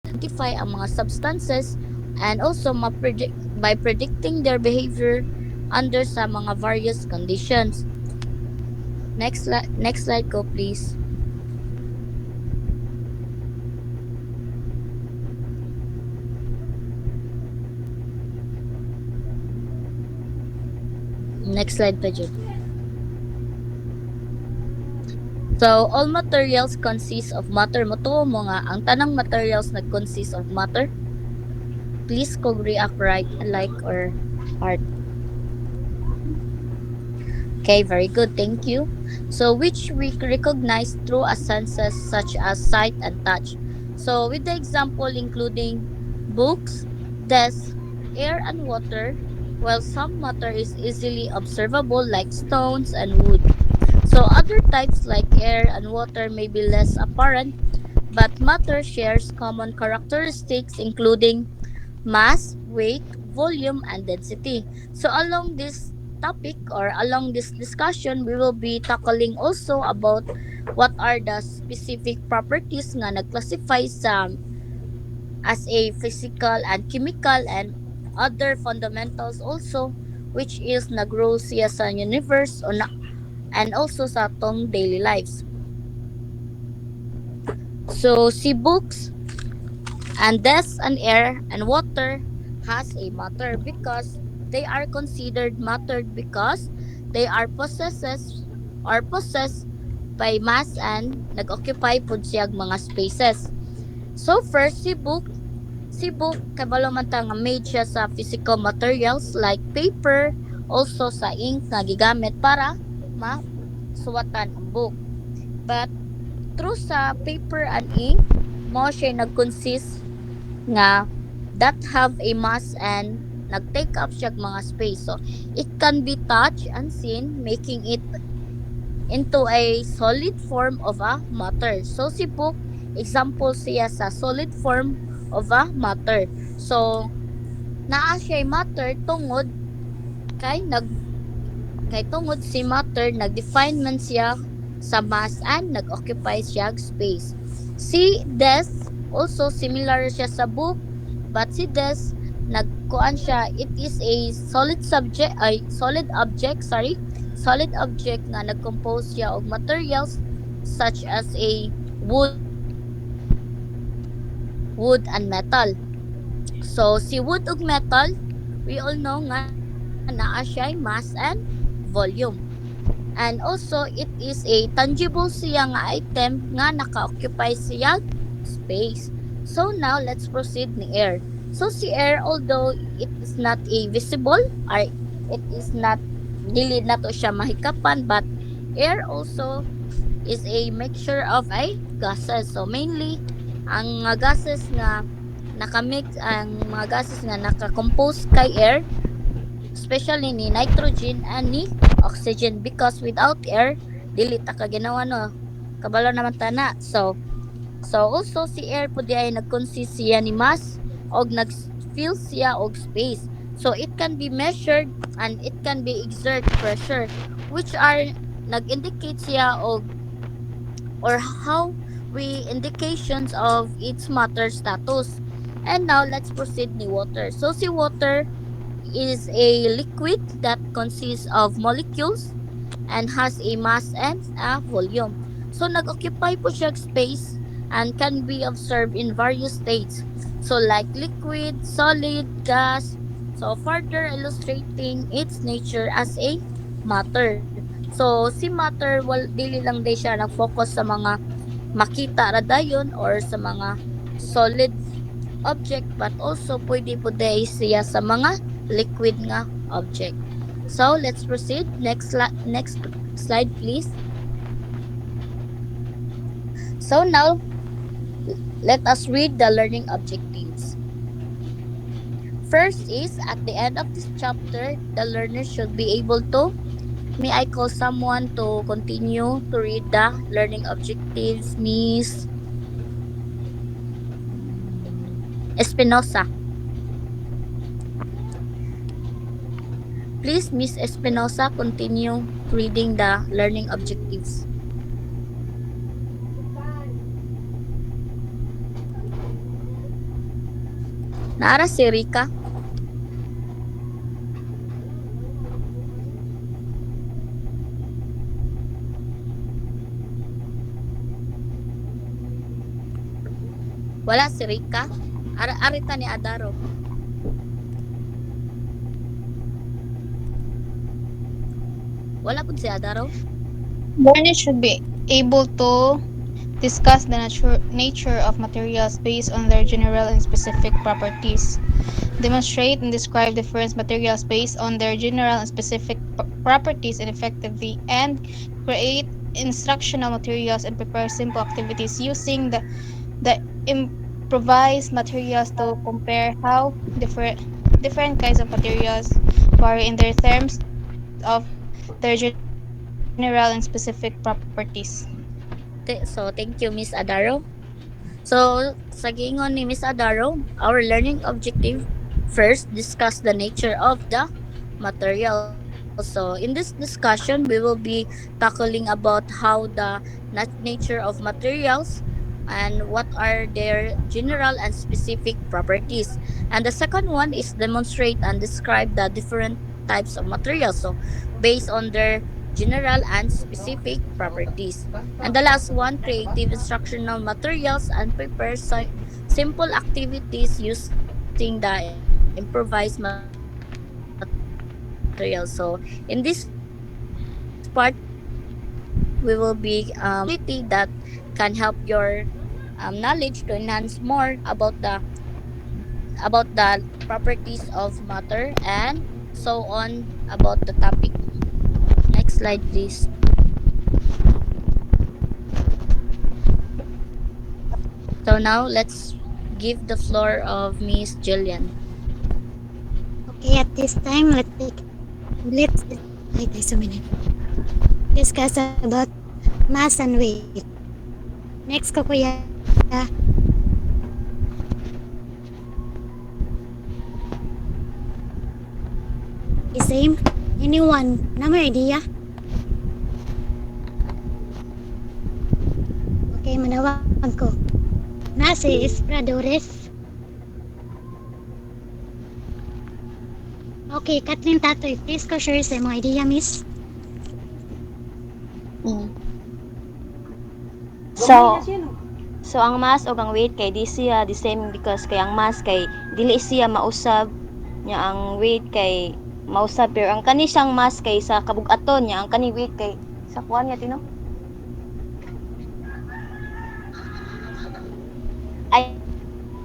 identify ang mga substances and also by predicting their behavior under sa mga various conditions. Next slide go please. Next slide pa Jude. So, all materials consist of matter. Matuo mo nga, ang tanang materials nag-consist of matter. Please kung react right, like, or heart. Okay, very good. Thank you. So, which we recognize through our senses such as sight and touch. So, with the example including books, desks, air, and water, while some matter is easily observable like stones and wood. So, other types like air and water may be less apparent, but matter shares common characteristics including mass, weight, volume, and density. So along this topic or along this discussion, we will be tackling also about what are the specific properties nga nagclassify sa as a physical and chemical and other fundamentals also which is nag-role siya sa universe o na, and also sa atong daily lives. So si books and death and air and water has a matter because they are considered mattered because they are possessed by mass and nag-occupy pud siyag mga spaces. So first si book kabalo man ta nga made siya sa physical materials like paper, also sa ink nga gigamit para masuwatan ang book. But through sa paper and ink, mo siya nag-consist nga that have a mass and nag-take up siya mga space. So, it can be touched and seen, making it into a solid form of a matter. So, si book, example siya sa solid form of a matter. So, naa siya matter tungod kay nag kay tungod si matter nag-define man siya sa mass and nag-occupy siya space. Si desk also similar siya sa book but si desk nagkuan siya it is a solid object solid object nga nagcompose siya og materials such as a wood and metal. So si wood ug metal we all know nga naa siya mass and volume. And also, it is a tangible siya nga item nga naka-occupy siya space. So now, let's proceed ni air. So si air, although it is not a visible, or it is not, dili na to siya mahikapan, but air also is a mixture of a gases. So mainly, ang mga gases nga ang mga gases nga naka-compose kay air especially ni nitrogen and ni oxygen because without air dili ta ka ginawa no kabalo naman tana so also si air pud ay nag-consist siya ni mass og nag-fill siya og space so it can be measured and it can be exert pressure which are nag-indicate siya og or how we indications of its matter status. And now let's proceed ni water. So si water is a liquid that consists of molecules and has a mass and a volume. So nag-occupy po siya space and can be observed in various states. So like liquid, solid, gas. So further illustrating its nature as a matter. So si matter dili lang day siya nag-focus sa mga makita ra dayon or sa mga solid object but also pwede po day siya sa mga liquid nga object. So let's proceed. Next slide please. So now let us read the learning objectives. First is at the end of this chapter, the learner should be able to may I call someone to continue to read the learning objectives, Miss Espinosa. Please, Miss Espinosa, continue reading the learning objectives. Naara si Rika. Wala si Rika. Arita ni Adaro. Wala pud si Adaro. Learners should be able to discuss the nature of materials based on their general and specific properties. Demonstrate and describe different materials based on their general and specific properties and effectively, and create instructional materials and prepare simple activities using the improvised materials to compare how different kinds of materials vary in their terms of their general and specific properties. So, thank you, Miss Adaro. So, sa giingon ni Miss Adaro, our learning objective first discuss the nature of the material. So, in this discussion, we will be tackling about how the nature of materials and what are their general and specific properties. And the second one is demonstrate and describe the different types of materials. So, based on their general and specific properties. And the last one, creative instructional materials and prepare simple activities using the improvised materials. So, in this part, we will be tackling activity that can help your knowledge to enhance more about the properties of matter and so on about the topic. Next slide, please. So now let's give the floor of Miss Jillian. Okay, at this time, let's wait just a minute. Discuss about mass and weight. Next ko kuya. The same. Anyone? Na may idea? Okay, manawag ko. Mass is Pradores. Okay, Kathleen Tatoy, please ko share sa mga idea, miss. So, so ang mass o ang weight kay di siya the same because kay ang mass kay dili siya mausab nya ang weight kay mausab pero ang kani siyang mass kay sa kabug-aton nya ang kani weight kay sa kuan niya tino ay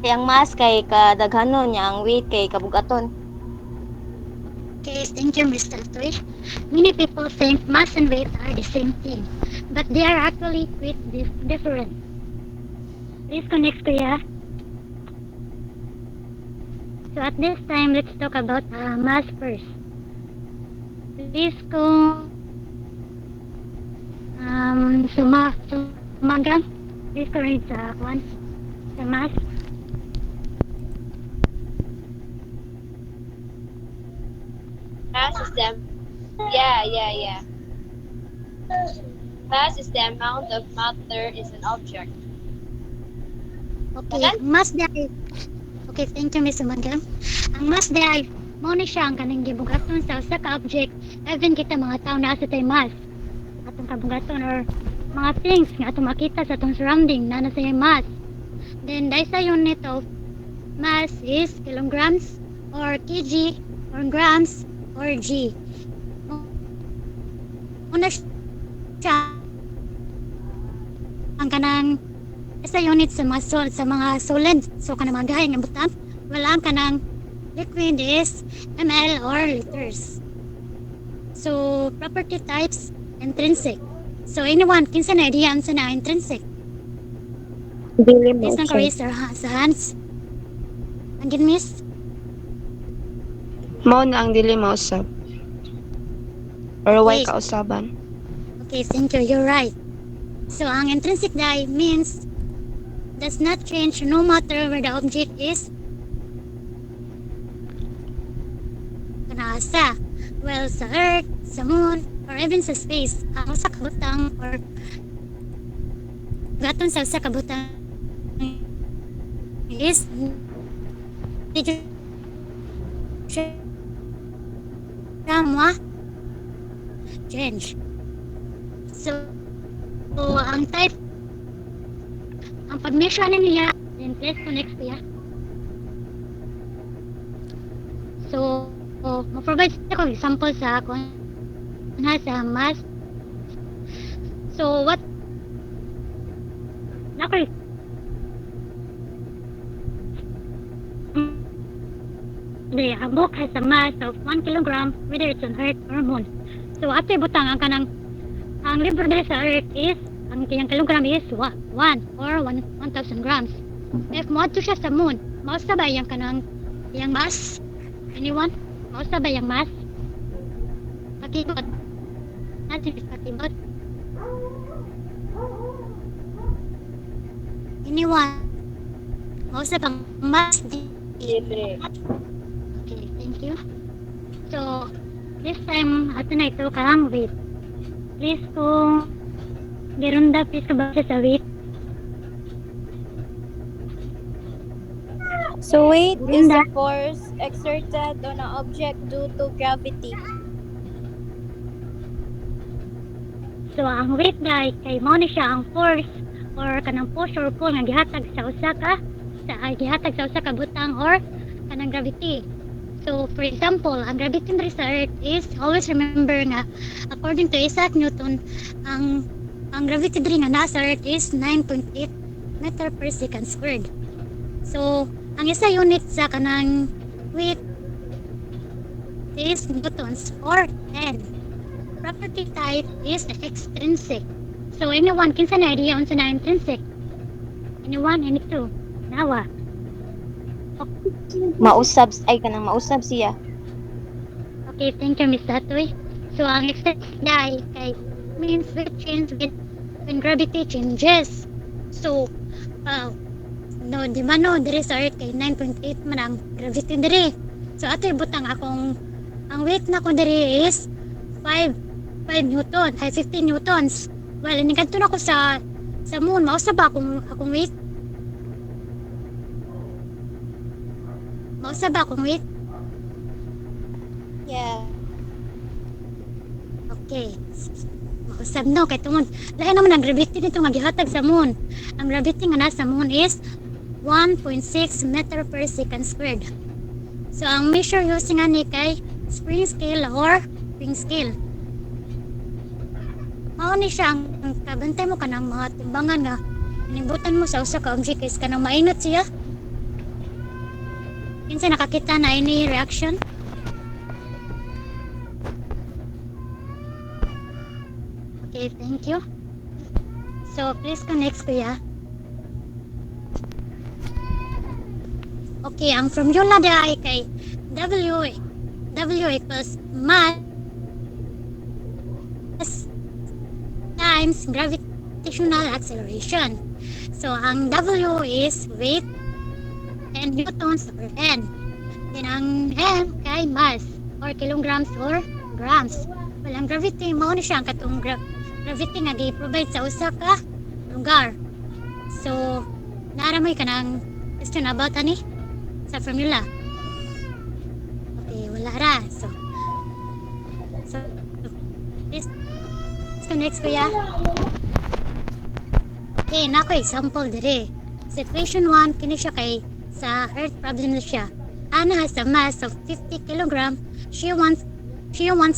ang mass kay kadaghanon nya ang weight kay kabug-aton. Okay, thank you, Mr. Toy. Many people think mass and weight are the same thing, but they are actually quite different. Please connect, kuya. So at this time, let's talk about mass first. Please kung sumagang, please ko read sa kwan, sa mass. Mass is the yeah. Mass is the amount of matter is an object. Okay, ang mass dahil. Okay, thank you, Miss Sumagang. Ang mass dahil, mo na siya ang kanang gibugaton sa usa ka object, even kita mga tao na sa tay mass. Atong kabugaton or mga things nga atong makita sa atong surrounding na nasa mass. Then, dahil sa unit of mass is kilograms or kg or grams or g. Una siya ang kanang sa unit sa mga solid. So, kanang mga gahay nga butang, wala ang kanang liquid is ml or liters. So, property types, intrinsic. So, anyone, kinsa na idea ang sa na intrinsic? Please nang raise sa hands. Again, miss? Mao na ang dili mausab. Or way Okay. kausaban. Okay, thank you. You're right. So, ang intrinsic die means does not change no matter where the object is nasa. Well, sa Earth, sa Moon, or even sa space. Ang usa ka butang or gaton sa usa ka butang is Did you mo change. So, ang type, ang pag-measure na niya, then place ko next niya. So, ma-provide ko example sa kung sa mass. So, what nakay a book has a mass of 1 kilogram whether it's on Earth or Moon. So, ato butang ang kanang ang libro dili sa Earth is ang kanyang kilogram is 1 or 1,000 grams. If mo ato siya sa Moon, mausa ba yung kanang yung mass? Anyone? Mausa ba yung mass? Pakibot. Natin is pakibot. Anyone? Mausa bang mass? Libre. Okay, thank you. So, this time, ato na ito karang weight. Please kung gerunda, please kabasa sa weight. So weight is Gerunda. the force exerted on an object due to gravity. So, ang weight guys, kay mo na siya ang force or kanang push or pull nga gihatag sa usa ka butang or kanang gravity. So, for example, ang gravity diri sa Earth is, always remember nga, according to Isaac Newton, ang gravity diri nga nasa Earth is 9.8 meter per second squared. So, ang isa unit sa kanang weight is newtons or N. Property type is extrinsic. So, anyone kinsa na idea unsa na intrinsic? Anyone? Any two? Nawa? Mausab siya. Okay, thank you, Miss Satoy. So, ang extrinsic dahil kay means will change when gravity changes. So, no, di ba no, diri sa Earth kay 9.8 man ang gravity diri. So, ato ibutang akong, ang weight na ko diri is 5 newton, ay 15 newtons. Well, inikanto na ko sa moon, mausa ba akong weight? Mausa ba akong weight? Yeah. Okay. Mausab no, kay tungod. Lain naman ang gravity nito nga gihatag sa moon. Ang gravity nga nasa moon is 1.6 meter per second squared. So, ang measure using ani kay spring scale or ring scale. Mao ni siya ang kabantay mo kanang mga timbangan nga inibutan mo sa usa ka object is kanang mainit siya. Kinsa nakakita na any reaction? Okay, thank you. So, please connect kuya. Okay, ang formula ay kay W equals mass times gravitational acceleration. So, ang W is weight and newtons per N. Then, ang M kay mass or kilograms or grams. Well, ang gravity, mao ni siya ang katong gravity nga gi-provide sa usa ka lugar. So, naaramoy ka ng question about ani sa formula. Okay, wala ra. So this next kuya. Okay, nako example dire. Situation 1, kini siya kay sa Earth problem na siya. Anna has a mass of 50 kg. She wants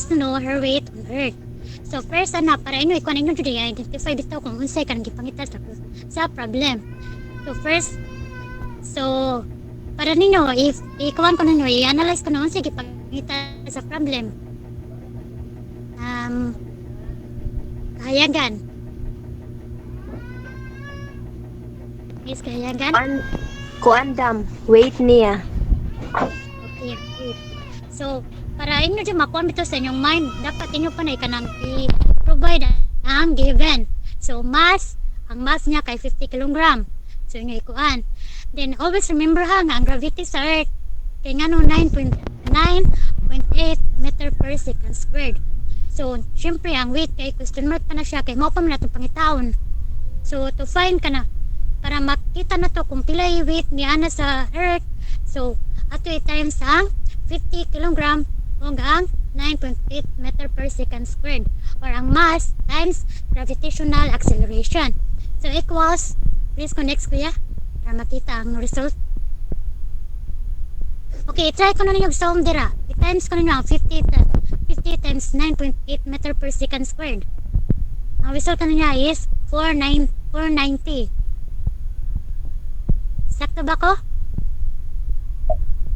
to know her weight on Earth. So first ana para inyo ikuan inyo jud identify bitaw kung unsay kanang gipangita sa problem. So para ninyo if ikuan ko ninyo i-analyze ko na unsay gipangita sa problem. Kahayagan. Yes, kahayagan. Kuandam, weight niya. Okay. So, para inyo dyan makuha bito sa inyong mind, dapat inyo pa na ikanang i-provide ang given. So, ang mass niya kay 50 kg. So, inyo ikuan. Then, always remember ha, nga ang gravity sa Earth, kay nga no 9.8 meter per second squared. So, syempre, ang weight kay question mark pa na siya, kay mao pa man natin pangitaon. So, to find ka na, para makita na to kung pila yung weight niya na sa Earth. So, ato i-times ang 50 kilogram ug ang 9.8 meter per second squared or ang mass times gravitational acceleration. So equals, please connect kuya para makita ang result. Okay, try ko na ninyo solve dira. I-times ko ninyo ang 50 times 9.8 meter per second squared. Ang result na niya is 490. Sakto ba ko?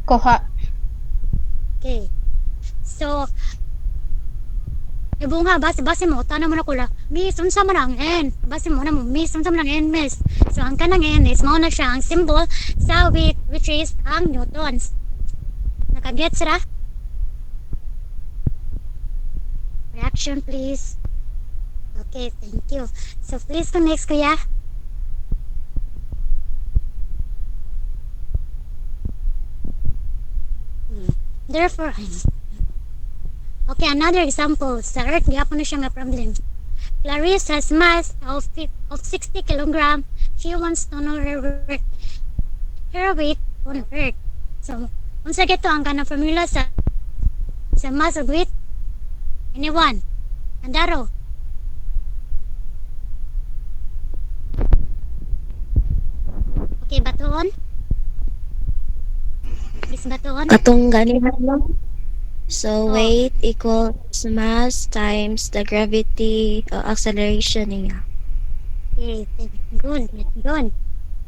Kuha. Okay. So, ibunga, base mo, tanong mo na kula, miss, unsa man ang n? Base mo na mo, miss, unsa man ang n, miss? So, ang kanang n is, mao na siya ang symbol sa weight, which is ang newtons. Nakagets ra? Reaction, please. Okay, thank you. So, please connect, kuya. Therefore, okay, another example. Sa Earth, gihapon na siya nga problem. Clarice has mass of 60 kilogram. She wants to know her weight on Earth. So, unsa gito ang kanang formula sa mass of weight? Anyone? Andaro? Okay, batuon? Please batuon? Katong ganin mo. So, Oh. weight equals mass times the gravity acceleration niya. Okay, good, good.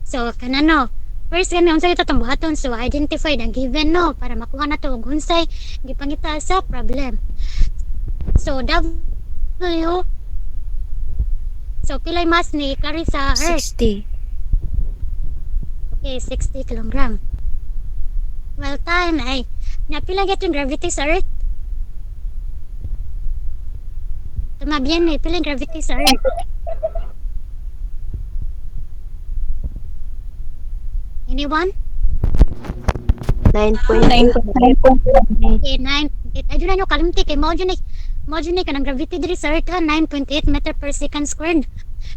So, kanano? First kami unsay ito itong buhaton. So, identify the given no para makuha na ito kung unsay gipangita sa problem. So, W. So, pilay mass ni Clarissa Earth. 60. Okay, 60 kilogram. Well, time ay napila get yung gravity sa Earth. Tumabiyan na pila yung gravity sa Earth. Anyone? 9.9. Okay, 9. Ayun na nyo kalimti kay mao dyan ka ng gravity diri sa Earth 9.8 meter per second squared.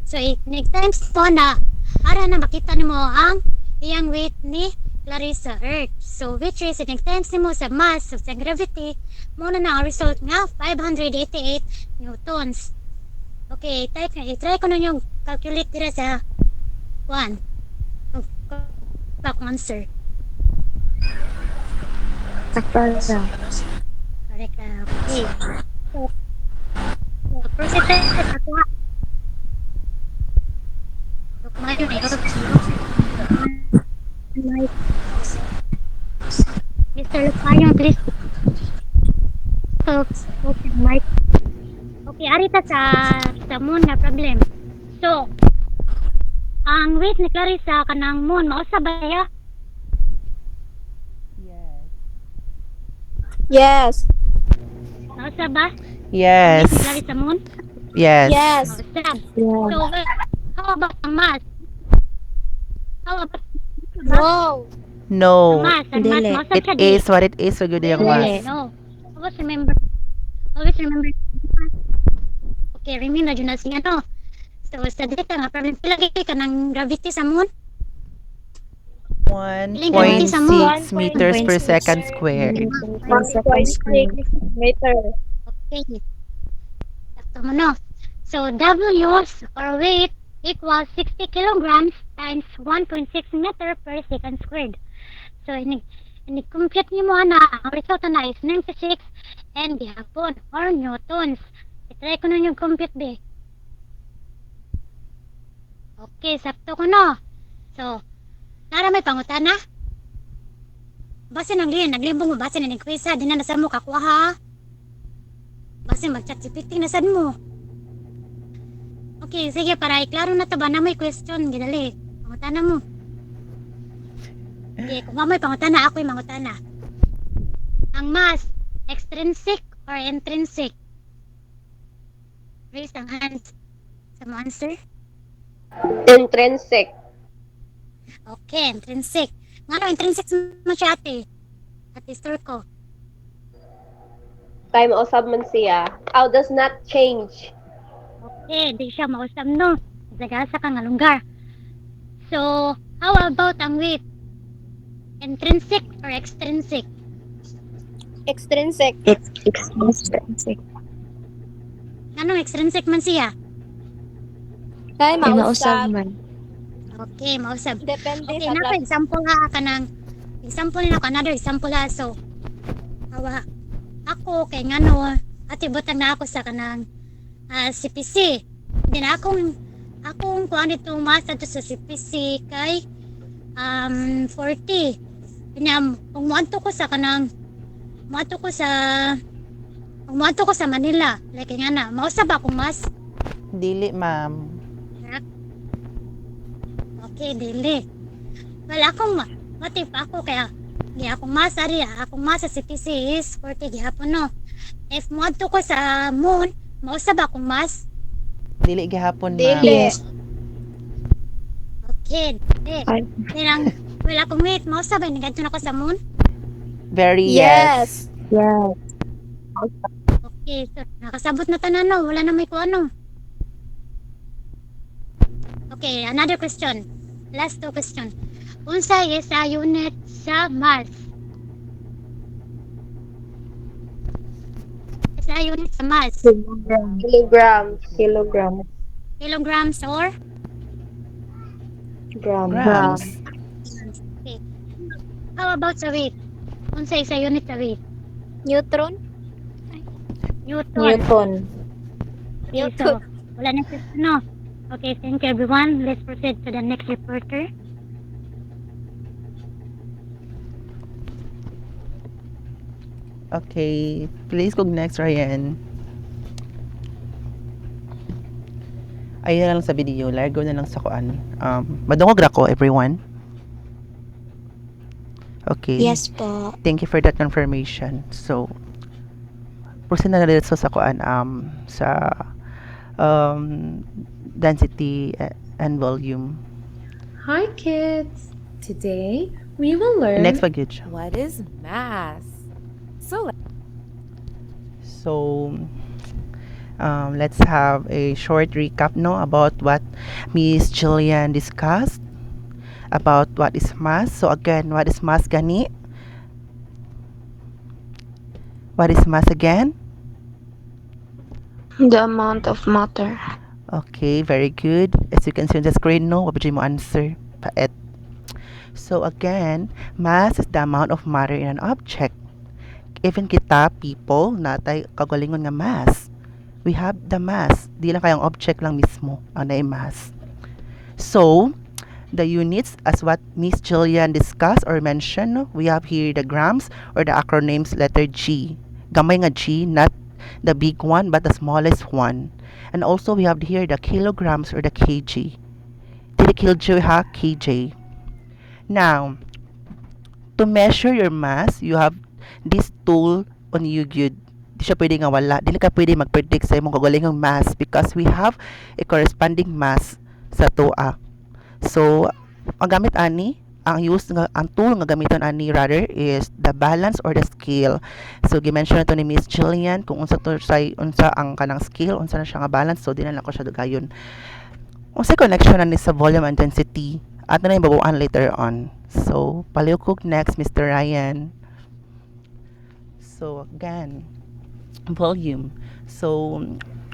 So, next times po na para na makita nimo ang iyang weight ni Clarissa Earth. So, which is next times nimo sa mass of sa gravity muna na ang result nga 588 newtons. Okay, try ko na yung calculate dira sa 1. Back answer. Sakto sa. Correct. Okay. So, percentage ako. So, kumain na ito. Mr. Lupayan, please. Okay, Mike. Okay, arita sa moon na problem. So, ang weight ni Clarissa kanang moon, mausa ba ya? Yes. Mausa ba? Yes. Weight ni Clarissa moon? Yes. Yes. Mausa. So, how about ang mass? How about No. No. ang Dili. mass, It is what it is. So good yung Dili. math. No. Always remember. Always remember. Okay, remember na dyan na siya, no? So, sa dito nga, problem pilagay ka ng gravity sa moon. 1.6 meters per second square. 1.6 meter. Okay. Sakto mo, no? So, W or weight equals 60 kilograms times 1.6 meter per second squared. So, compute niyo mo na ang result na is 96 and gihapon or newtons. I-try ko na yung compute be. Okay, sakto ko no. So, nara may pangutana? Base ng liyan, naglibong mo base na ng quiz ha, di na nasa mo kakuha ha. Base mag-chat-GPT na sad mo. Okay, sige, para iklaro na to ba na may question, gidali. Pangutana mo. Okay, kung may pangutana, ako yung mangutana. Ang mass, extrinsic or intrinsic? Raise ang hands. Sa mo answer? Intrinsic. Okay, intrinsic. Nga no, intrinsic mo siya ate. Ate store ko. Time usab man siya. How does not change. Okay, di siya mausap no. Sagasa ka nga lunggar. So, how about ang weight? Intrinsic or extrinsic? Extrinsic. Extrinsic. Anong extrinsic man siya? Kay Kay mausab mausab. man. Okay, mausab. Depende Okay, sa na class. example ha kanang example nila ko another example ha. So, awa ako kay ngano atibutang na ako sa kanang CPC. Din akong kuan dito mas ato sa CPC kay 40. Kanya kung muadto ko sa kanang muadto ko sa kung muadto ko sa Manila, like nga na, mausab akong mas. Dili, ma'am. Okay, dili. Wala akong motive ako kaya di akong mas ari akong mas sa CPC is 40 gihapon no. If muadto ko sa moon, mausab akong mas. Dili gihapon, ma'am. Dili. Okay, dili. Ay. Kailang wala akong wait, mausab ay nagadto na ako sa moon. Very yes. Yeah. Okay, so nakasabot na tanan no, wala na may kuan no. Okay, another question. Last two question. Unsa sa unit sa mass? Sa unit sa mass? Kilograms. Kilograms or? Grams. Okay. How about sa weight? Unsa sa unit sa weight? Neutron. Newton. Okay, so wala na siya, no? Okay, thank you everyone. Let's proceed to the next reporter. Okay. Please go next, Ryan. Ayun na lang sa video. Largo na lang sa kuan. Madungog ra ko, everyone. Okay. Yes po. Thank you for that confirmation. So, proceed na dito sa kuan sa density and volume. Hi kids! Today we will learn Next pagyud. what is mass. So let's have a short recap no about what Miss Jillian discussed about what is mass. So again, what is mass gani? What is mass again? The amount of matter. Okay, very good. As you can see on the screen, no, what mo answer? Paet. So again, mass is the amount of matter in an object. Even kita, people, natay kagalingon nga mass. We have the mass. Di lang kayang object lang mismo ang na mass. So, the units as what Miss Jillian discussed or mentioned, no, we have here the grams or the acronyms letter G. Gamay nga G, not the big one but the smallest one. And also we have here the kilograms or the kg. Dili kg ha, kg. Now, to measure your mass, you have this tool on you gyud. Di siya pwede nga wala. Dili ka pwede mag-predict sa imong kagalingong mass because we have a corresponding mass sa toa. So, ang gamit ani, ang tool nga gamiton ani rather is the balance or the scale. So gi-mention na to ni Miss Jillian kung unsa ang kanang scale, unsa na siya nga balance. So di na lang ko siya dugayon. Unsa connection ani sa volume and density? Ato na yung babuan later on. So palihog next, Mr. Ryan. So again, volume. So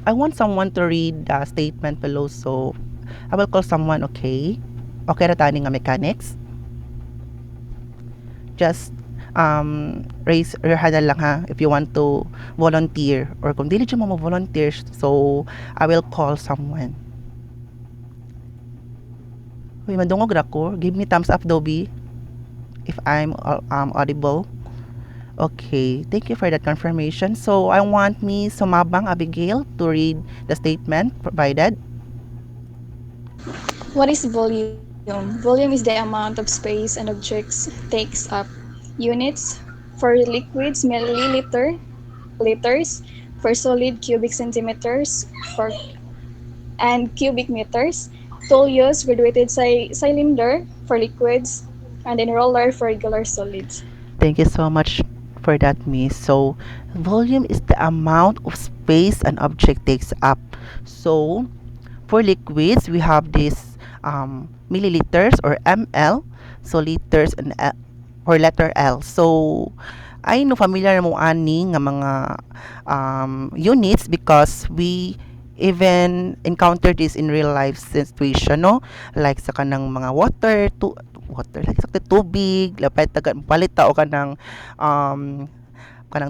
I want someone to read the statement below. So I will call someone, okay? Okay ra tani nga mechanics. Just raise your hand lang ha if you want to volunteer or kung dili mo volunteer, so I will call someone. Uy, madungog ra ko. Give me thumbs up, Dobby, if I'm audible. Okay, thank you for that confirmation. So I want Miss Sumabang Abigail to read the statement provided. What is volume? Volume is the amount of space an object takes up. Units for liquids, milliliter, liters, for solid, cubic centimeters, and cubic meters. Tool use, graduated cylinder for liquids, and then roller for regular solids. Thank you so much for that, Miss. So volume is the amount of space an object takes up. So for liquids, we have this milliliters or ml. So liters and or letter L. So I know familiar mo ani nga mga units because we even encounter this in real life situation, no? Like sa kanang mga water like sa tubig, lapit palit ta o kanang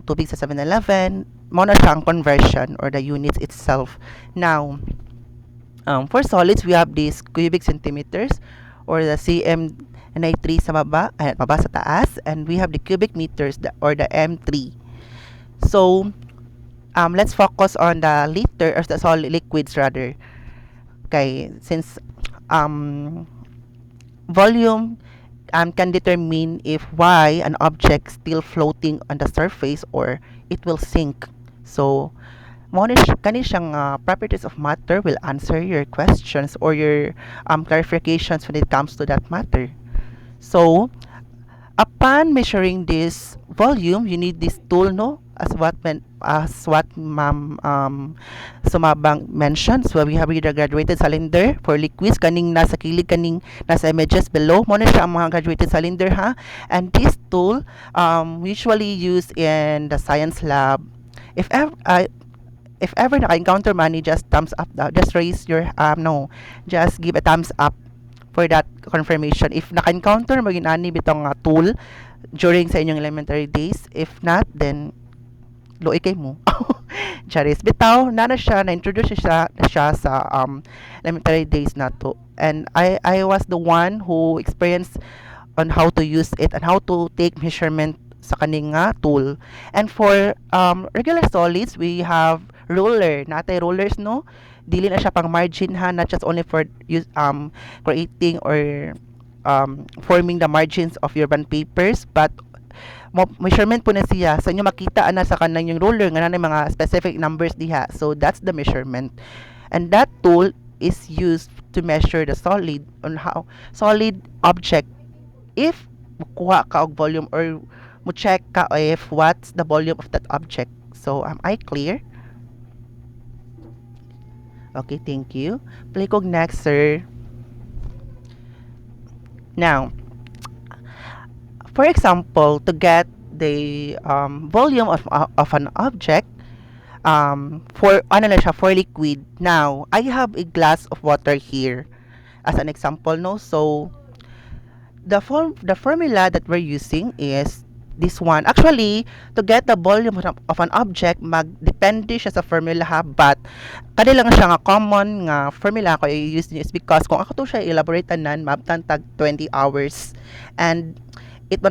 tubig sa 7-Eleven, mo na siya ang conversion or the units itself. Now, for solids, we have these cubic centimeters or the cm Ni3 sa baba sa taas, and we have the cubic meters or the m3. So, let's focus on the liter or the solid liquids rather. Okay, since volume can determine if why an object still floating on the surface or it will sink. So, kani siyang properties of matter will answer your questions or your clarifications when it comes to that matter. So, upon measuring this volume, you need this tool, no? As what Ma'am Sumabang mentioned. So, we have here the graduated cylinder for liquids. Kaning nasa kilig, kaning nasa images below. Mo na siya ang mga graduated cylinder, ha? And this tool, usually used in the science lab. If ever naka-encounter money, just thumbs up. Just raise your, just give a thumbs up for that confirmation. If naka-encounter mo ginani bitong tool during sa inyong elementary days, if not, then loy kay mo. Charis, bitaw na siya, na-introduce siya sa elementary days na to. And I was the one who experienced on how to use it and how to take measurement sa kaning tool. And for regular solids, we have ruler. Natay rulers, no? Dili na siya pang margin, ha, not just only for creating or forming the margins of your bond papers, but measurement po na siya. Sa inyo makita ana sa kanang yung ruler nga na mga specific numbers diha. So that's the measurement. And that tool is used to measure the solid on how solid object if kuha ka og volume or mo check ka if what's the volume of that object. So am I clear? Okay, thank you. Play kog next, sir. Now, for example, to get the volume of an object, for liquid. Now, I have a glass of water here as an example, no? So, the formula that we're using is this one. Actually, to get the volume of an object, magdepende siya sa formula, ha, but kani lang siya nga common nga formula ko i-use niyo is because kung ako to siya elaborate tanan, mabtan tag 20 hours, and it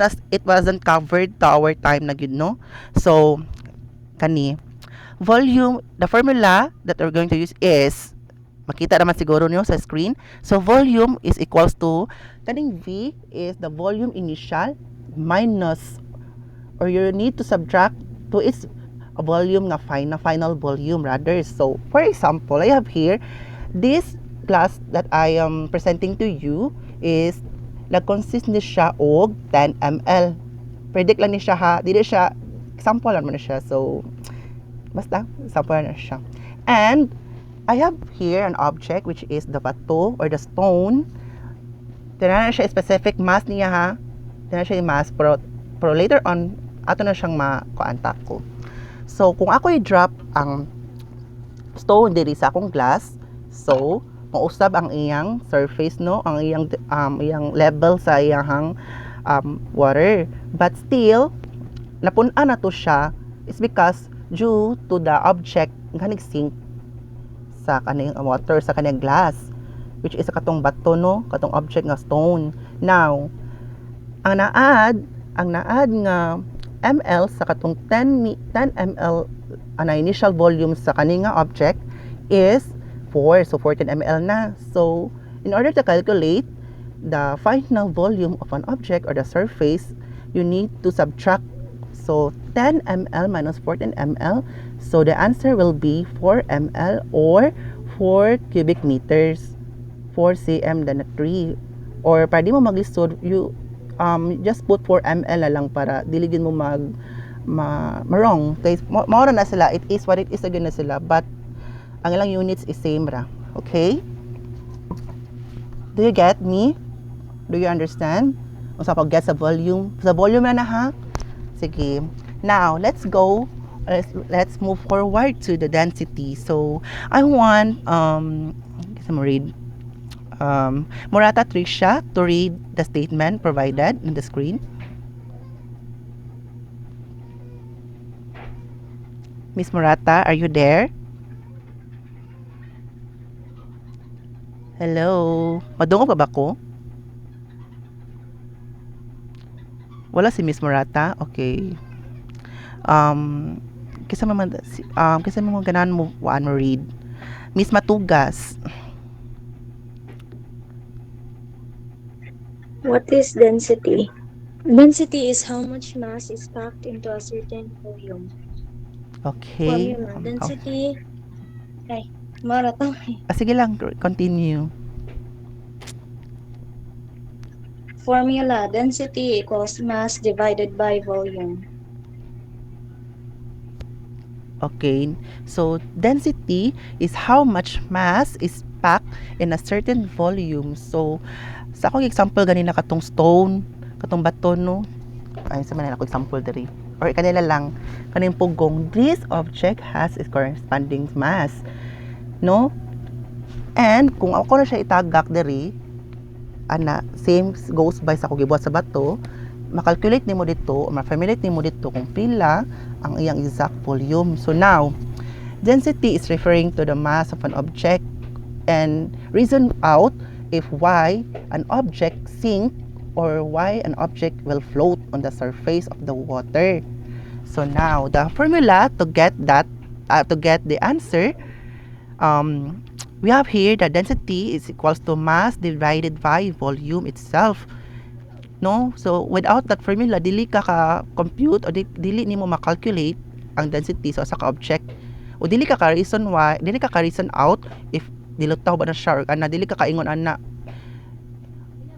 wasn't covered to our time na gyud, no? So kani volume, the formula that we're going to use is, makita naman siguro niyo sa screen. So volume is equals to, kaning V is the volume initial minus, or you need to subtract to its volume nga final volume rather. So for example, I have here this glass that I am presenting to you is nag-consist ni siya og 10 ml. Predict lang ni siya, ha, dili siya example lang man siya. So basta example na siya. And I have here an object which is the bato or the stone. Tinanan na siya specific mass niya, ha. Tinanan siya yung mass, pero later on ato na siyang makuantak ko. So kung ako i-drop ang stone diri sa akong glass, so mausab ang iyang surface, no, ang iyang level sa iyang water, but still napun-an na to siya is because due to the object nga nag-sink sa kanang water, sa kanang glass, which is katong bato, no, katong object nga stone. Now ang naad nga ml sa katong 10 ml ang initial volume sa kaninga object is 4, so 14 ml na. So in order to calculate the final volume of an object or the surface, you need to subtract, so 10 ml minus 14 ml, so the answer will be 4 ml or 4 cubic meters, 4 cm then 3. Or pwede mo mag-lisod, you just put 4 ml na lang para diligin mo wrong. Guys, maura na sila, it is what it is again na sila, but ang ilang units is same ra. Okay? Do you get me? Do you understand? Unsa pag get sa volume? Sa volume na ha? Sige. Now, let's go. Let's move forward to the density. So, I want kasi mo read Morata Trisha to read the statement provided in the screen. Miss Morata, are you there? Hello? Madungo pa ba ko? Wala si Miss Morata? Okay. Kisa mo ganan mo ano read. Miss Matugas. What is density? Density is how much mass is packed into a certain volume. Okay. Formula. Density. Ay, mara to. Sige lang, continue. Formula. Density equals mass divided by volume. Okay. So, density is how much mass is packed in a certain volume. So, sa akong example ganina katong stone, katong baton no. Ay sa man ako example diri. Or kanila lang kaning pugong, this object has its corresponding mass. No? And kung ako na siya itagak diri, ana same goes by sa akong gibuhat sa bato, makalculate nimo dito o ma-formulate nimo dito kung pila ang iyang exact volume. So now, density is referring to the mass of an object and reason out if why an object sink or why an object will float on the surface of the water. So now, the formula to get that, to get the answer, we have here the density is equals to mass divided by volume itself. No? So, without that formula, dili ka compute o dili nimo ma-calculate ang density sa object. O dili ka reason why, dili ka reason out if dilutaw ba na siya or dili ka kaingon ana.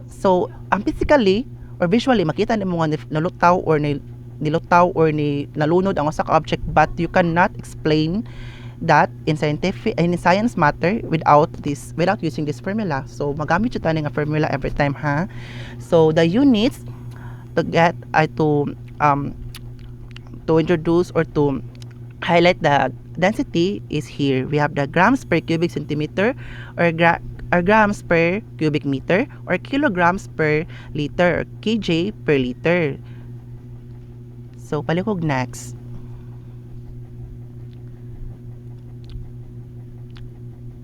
So, ang physically or visually makita nimo nga nalutaw or nilutaw or nalunod ang usa ka object, but you cannot explain that in science matter without using this formula. So magamit jud tani nga formula every time ha. So the units to get to introduce or to highlight the density is here. We have the grams per cubic centimeter or grams per cubic meter or kilograms per liter or kg per liter. So palikog next.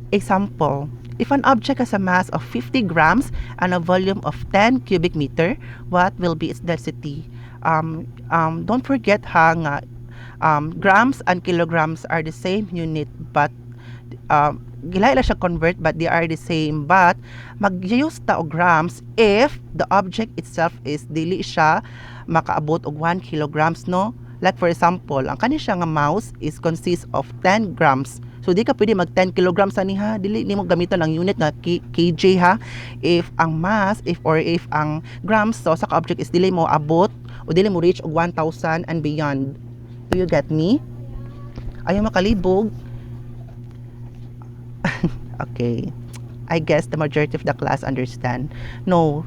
Example, if an object has a mass of 50 grams and a volume of 10 cubic meter, what will be its density? Don't forget ha nga, grams and kilograms are the same unit, but gilay siya convert, but they are the same. But mag-use ta og grams if the object itself is dili siya makaabot og 1 kilograms, no? Like for example, ang kani siya nga mouse is consists of 10 grams. So di ka pwede mag 10 kilograms ani ha, dili nimo gamiton ang unit nga kg ha. If ang mass, if ang grams so sa object is dili mo abot o dili mo reach og 1,000 and beyond. Do you get me? Ayaw makalibog. Okay. I guess the majority of the class understand. No.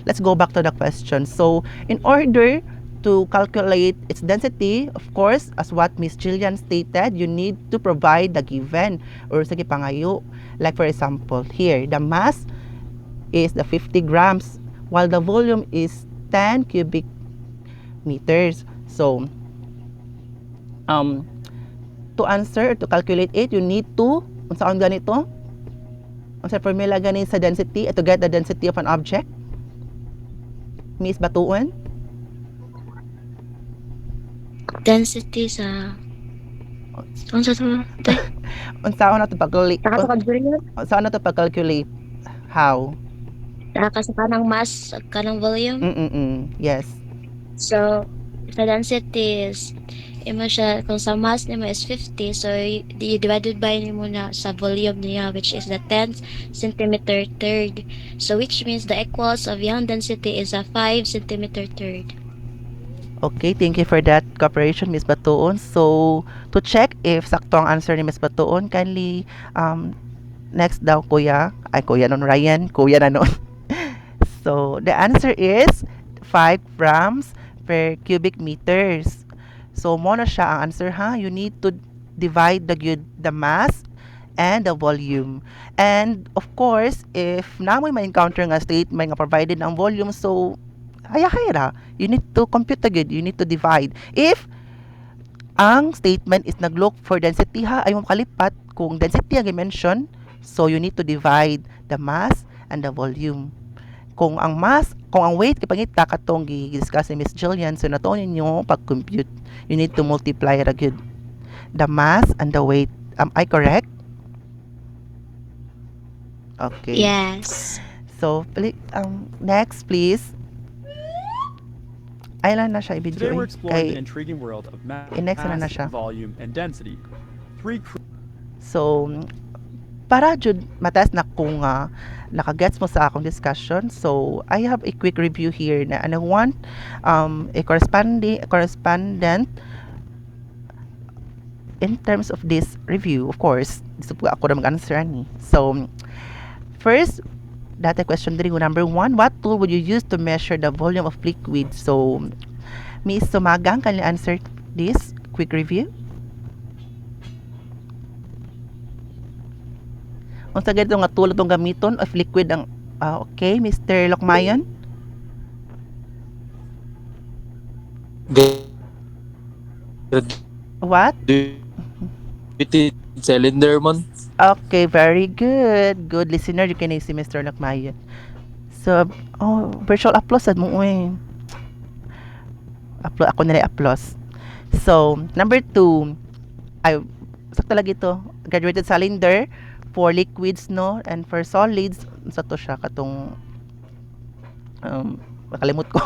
Let's go back to the question. So, in order to calculate its density, of course, as what Miss Jillian stated, you need to provide the given or sige pangayo. Like for example, here, the mass is the 50 grams while the volume is 10 cubic meters. So, to answer or to calculate it, you need to, unsaon ganito? Unsa formula gani sa density to get the density of an object? Miss Batuon? Density sa unsa to? Unsaon na to pag-calculate? Unsaon na to pag-calculate? How? Sa kanang mass, kanang volume. Yes. So, the density is imo siya, kung sa mass nimo is 50, so you divided by nimo na sa volume niya, which is the 10 centimeter third. So which means the equals of yung density is a 5 centimeter third. Okay, thank you for that cooperation, Miss Batuon. So, to check if sakto ang answer ni Miss Batuon, kindly next daw kuya, Ryan, kuya na noon. So, the answer is grams per cubic meters. So mo na siya ang answer ha. You need to divide the mass and the volume. And of course, if namoy ma-encounter nga statement nga provided ang volume, so haya-haya ra. You need to compute the good. You need to divide. If ang statement is nag-look for density ha, ay mo makalipat kung density ang i-mention, so you need to divide the mass and the volume. Kung ang weight kapangita katong gi-discuss ni Miss Jillian, so nato ninyo pag-compute, you need to multiply ra gyud the mass and the weight. Am I correct? Okay. Yes. So, next please. Ay lang na siya i-video. Today we're exploring the intriguing world of mass, next na siya. volume, and density. So, para jud mataas na kung nakagets mo sa akong discussion, so I have a quick review here na and I want a correspondent in terms of this review. Of course, gusto po ako na mag-answer ni. So, first, data question diri number 1, what tool would you use to measure the volume of liquid? So, Miss Sumagang, can you answer this quick review? Unsa gid nga tool itong gamiton of liquid ang okay, Mr. Lokmayon? What? Cylinder man. Okay, very good. Good listener, you can see Mr. Lokmayon. So, virtual applause sad mo uy. Ako na applause. So, number 2, ay sakto lagi ito. Graduated cylinder for liquids, no? And for solids, sa to siya katong makalimut ko.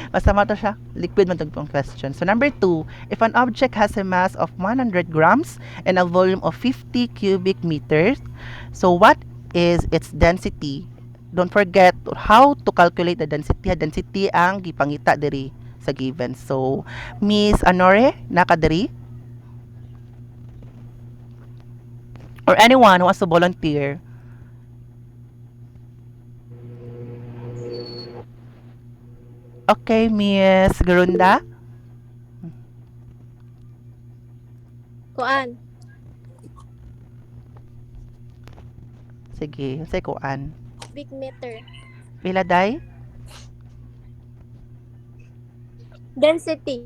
Basta to siya. Liquid man tong question. So number 2, if an object has a mass of 100 grams and a volume of 50 cubic meters, so what is its density? Don't forget how to calculate the density. Density ang gipangita diri sa given. So Miss Anore, naka diri? Or anyone who wants to volunteer. Okay, Miss Garunda. Kuan. Sige, say kuan. Big meter. Pila day? Density.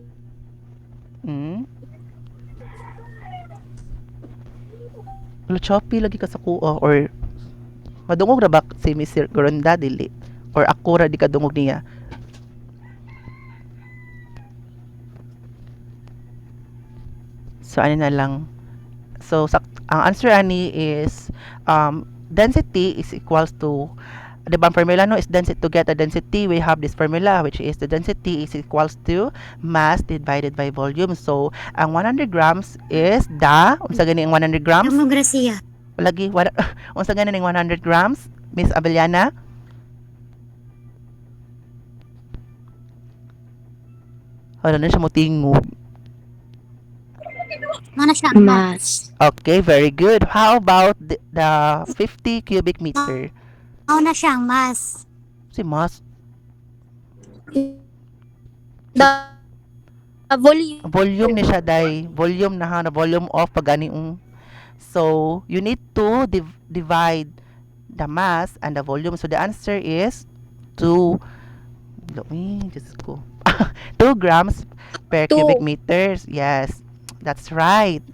Choppy lagi ka sa kuo or madungog ra ba si Miss Garunda dili? Or ako ra di ka dungog niya? So, ano na lang. So, ang answer ani is density is equals to, the formula no is density. To get a density, we have this formula which is the density is equals to mass divided by volume. So, ang 100 grams is unsa gani ang 100 grams? Amo Gracia. Lagi, unsa gani ang 100 grams? Miss Abeliana? Ano na siya mo tingog? Mana siya Mass. Okay, very good. How about the 50 cubic meter? Mao na siyang mass. Si mass. The volume. Volume ni siya, day. Volume na ha, na volume of pagani. So, you need to divide the mass and the volume. So, the answer is 2 grams per cubic meters. Yes, that's right,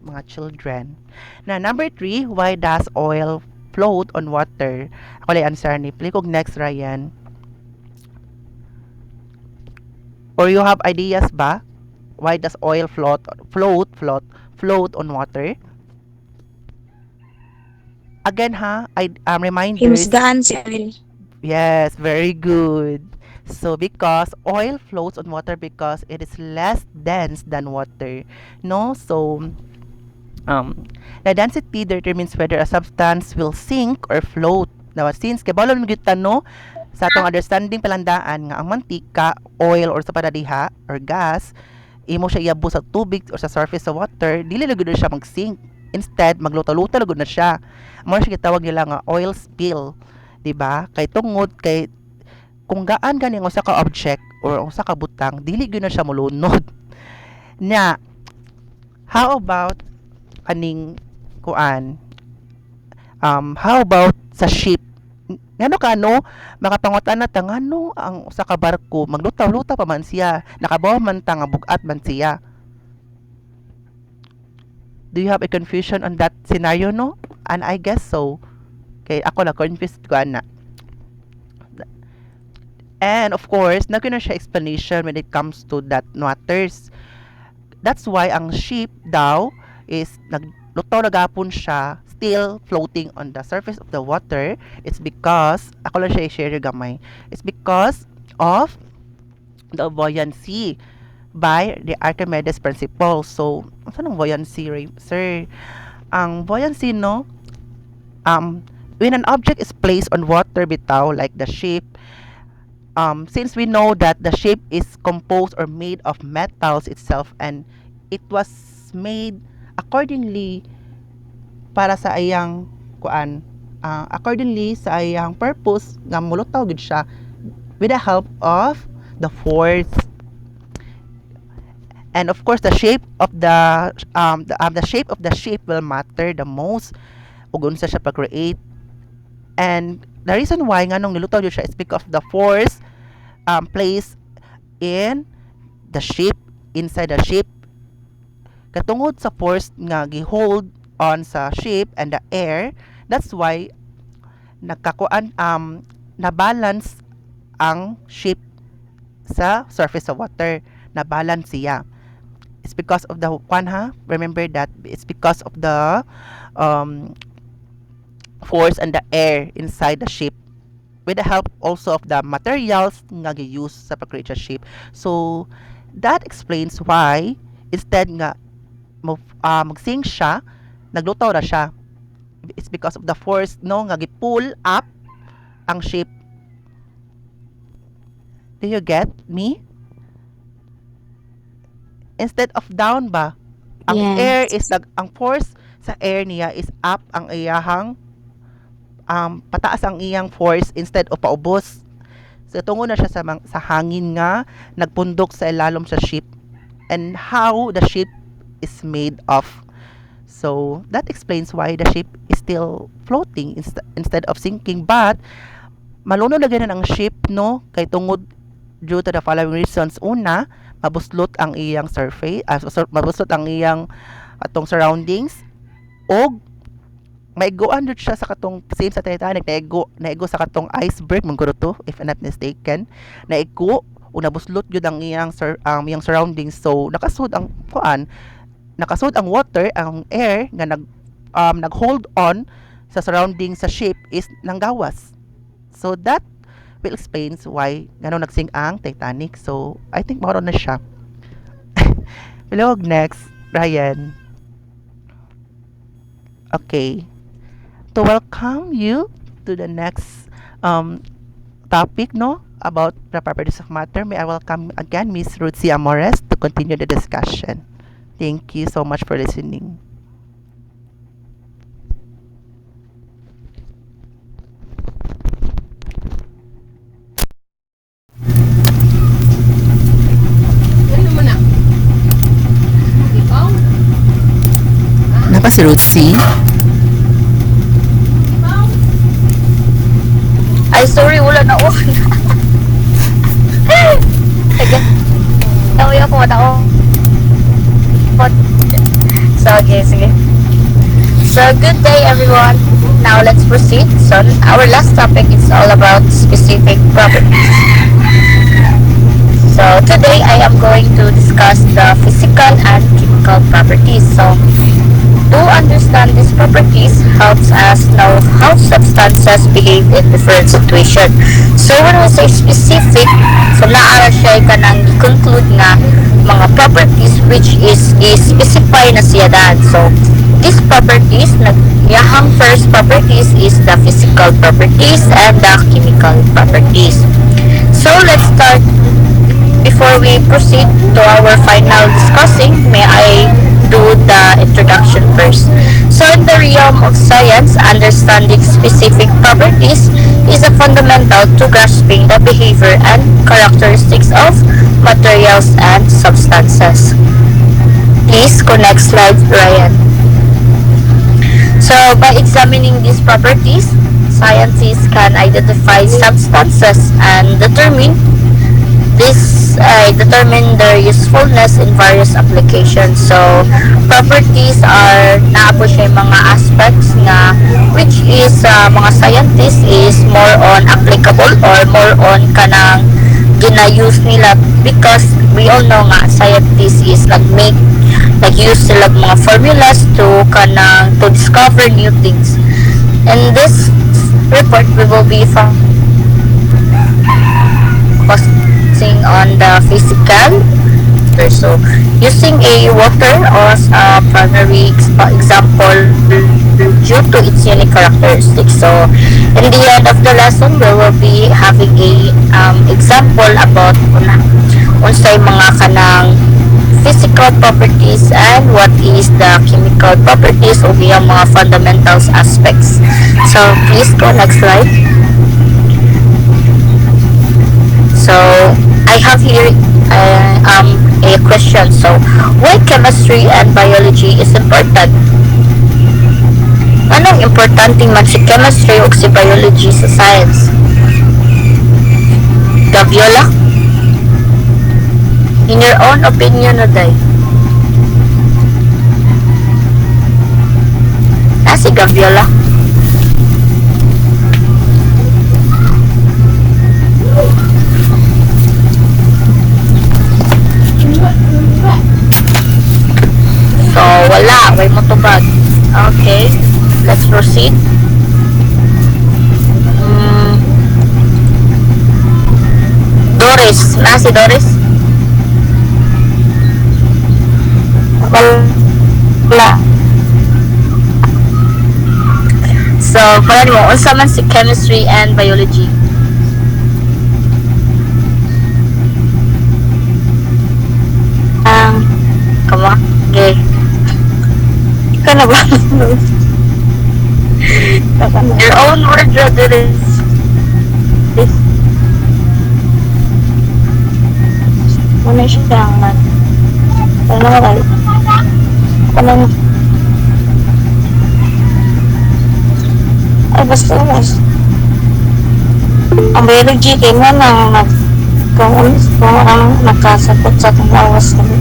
mga children. Now, number 3, why does oil float on water? Ako lang answer ni. Play kog next, Ryan. Or you have ideas ba? Why does oil float on water? Again ha, reminders. Himusgahan si oil. Yes, very good. So, because oil floats on water because it is less dense than water. No? So, the density determines whether a substance will sink or float. Now, since kabalon mo no, sa atong understanding palandaan nga ang mantika, oil or sa padadiha or gas, imo siya iabo sa tubig or sa surface sa water, dili lagud siya mag-sink. Instead, magluto-luto lagud na siya. Mo siya gitawag nila nga oil spill, di ba? Kay tungod kay kung gaan gani ang usa ka object or usa ka butang dili gyud na siya molunod. Na how about kaning kuan, how about sa ship? Ngano ka no, makapangutan na ta ngano ang usa ka barko maglutaw-lutaw pa man siya, nakabaw man ta nga bugat man siya. Do you have a confusion on that scenario, no? And I guess so. Okay, ako na confused ko na. And of course, na siya explanation when it comes to that matters. That's why ang ship daw is naglutaw na gapon siya, still floating on the surface of the water. It's because, ako lang siya i-share gamay. It's because of the buoyancy by the Archimedes principle. So, saan ang buoyancy, sir? Ang buoyancy, no? When an object is placed on water bitaw, like the ship, since we know that the ship is composed or made of metals itself and it was made accordingly para sa ayang kuan, accordingly sa ayang purpose nga mulutaw gid siya with the help of the force. And of course the shape of the shape of the ship will matter the most ug unsa siya pag-create. And the reason why nganong nilutaw jud siya is because of the force placed in the ship, inside the ship, katungod sa force nga gihold on sa ship and the air. That's why nagkakuan na balance ang ship sa surface of water, na balance siya. It's because of the remember that it's because of the force and the air inside the ship, with the help also of the materials nga gi-use sa pag-create sa ship. So that explains why instead nga magsink siya, naglutaw na siya. It's because of the force, no, nga gi-pull up ang ship. Do you get me? Instead of down ba, ang Yes. air is ang force sa air niya is up, ang iyahang pataas ang iyang force instead of paubos. So tungo na siya sa hangin nga nagpundok sa ilalom sa ship and how the ship is made of. So that explains why the ship is still floating instead of sinking. But malunod na ganun ang ship, no, kay tungod due to the following reasons. Una, mabuslot ang iyang surface, mabuslot ang iyang atong surroundings, og maiguan jud siya sa katong same sa Titanic, naigo sa katong iceberg manguro to, if I'm not mistaken, naigo o nabuslot jud ang iyang surroundings. So nakasud ang water, ang air nga nag-hold on sa surroundings sa ship is nanggawas. So that will explains why ngano nagsink ang Titanic. So I think mao na siya. Hello, next, Ryan. Okay. To welcome you to the next topic, no, about the properties of matter, may I welcome again Miss Ruthie Amores to continue the discussion. Thank you so much for listening. Napa si Ruthie? Ay, sorry, wala na on. Sige. Nauwi ako na on. So, okay, sige. So, good day everyone. Now, let's proceed. So, our last topic is all about specific properties. So, today I am going to discuss the physical and chemical properties. So, to understand these properties helps us know how substances behave in different situations. So when we say specific, so naara siya ka nang i-conclude nga mga properties which is specify na siya daan. So these properties, yahang first properties is the physical properties and the chemical properties. So let's start. Before we proceed to our final discussing, may I do the introduction first. So in the realm of science, understanding specific properties is a fundamental to grasping the behavior and characteristics of materials and substances. Please connect slide, Ryan. So by examining these properties, scientists can identify substances and determine their usefulness in various applications. So properties are naa po siya yung mga aspects na which is mga scientists is more on applicable or more on kanang gina-use nila because we all know nga scientists is nag-use sila mga formulas to discover new things. In this report, we will be focusing on the physical. So, using a water as a primary example due to its unique characteristics. So, in the end of the lesson, we will be having a example about unsay mga kanang physical properties and what is the chemical properties o yung mga fundamentals aspects. So, please go next slide. So, I have here a question. So, why chemistry and biology is important? Anong importante man si chemistry o si biology sa science? Gaviola? In your own opinion, Oday? Si Gaviola? So, wala. Way mo tubag. Okay. Let's proceed. Doris. Si Doris? Wala. So, paano mo? Unsa man si chemistry and biology? Come on. Okay. Ikaw na ba? Your own word, Rodriguez. Muna siya ang ano nga tayo? Ay, basta. Ang biology, kaya mo nang kung ang nakasapot sa itong lawas kami.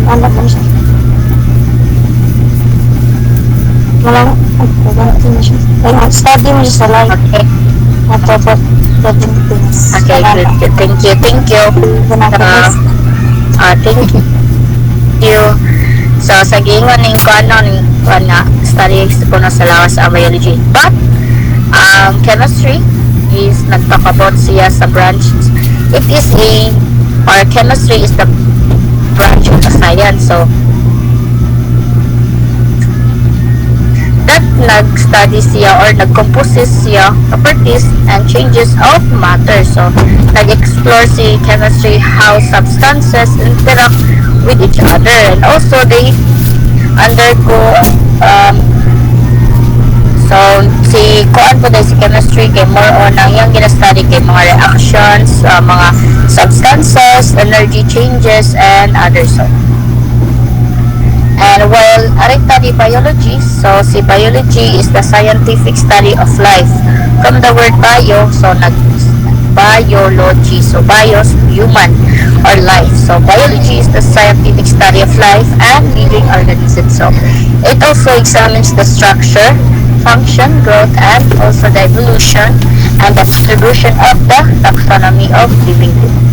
Ano po siya? Walang, ganito na siya. Kaya study mo siya sa life. Okay. Matapot things. Okay, good. Thank you. Thank you. Thank you. So, sa giingon ng study ko na sa lawas ang biology. But, chemistry is nag-talk about siya sa branch. Chemistry is the branch of the science. So, that nag-study siya or nag-composes siya properties and changes of matter. So, nag-explore si chemistry how substances interact with each other, and also they undergo so si kuan po dahil si chemistry kay more on ang yung gina-study kay mga reactions, mga substances, energy changes, and others. And while I study biology, so si biology is the scientific study of life. From the word bio, so biology, so bios, human or life. So biology is the scientific study of life and living organisms. So it also examines the structure, function, growth, and also the evolution and the distribution of the taxonomy of living things.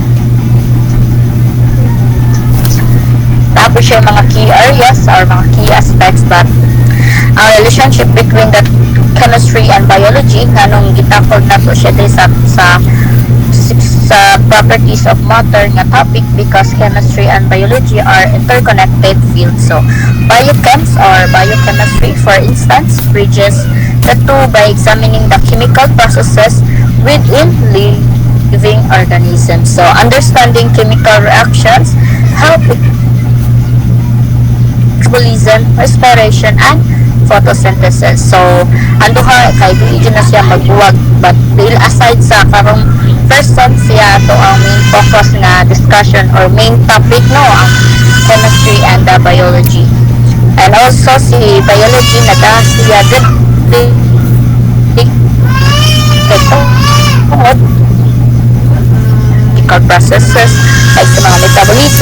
Tapos yung mga key areas or mga key aspects, but ang relationship between the chemistry and biology nganong gitakol na to siya sa properties of matter nga topic because chemistry and biology are interconnected fields. So biochems or biochemistry, for instance, bridges the two by examining the chemical processes within living organisms. So understanding chemical reactions help metabolism, respiration, and photosynthesis. So, ando ka, kay di na siya magbuwag. But, aside sa karong person, siya to ang main focus na discussion or main topic, no, ang chemistry and biology. And also, si biology, siya good chemical processes like sa mga metabolism,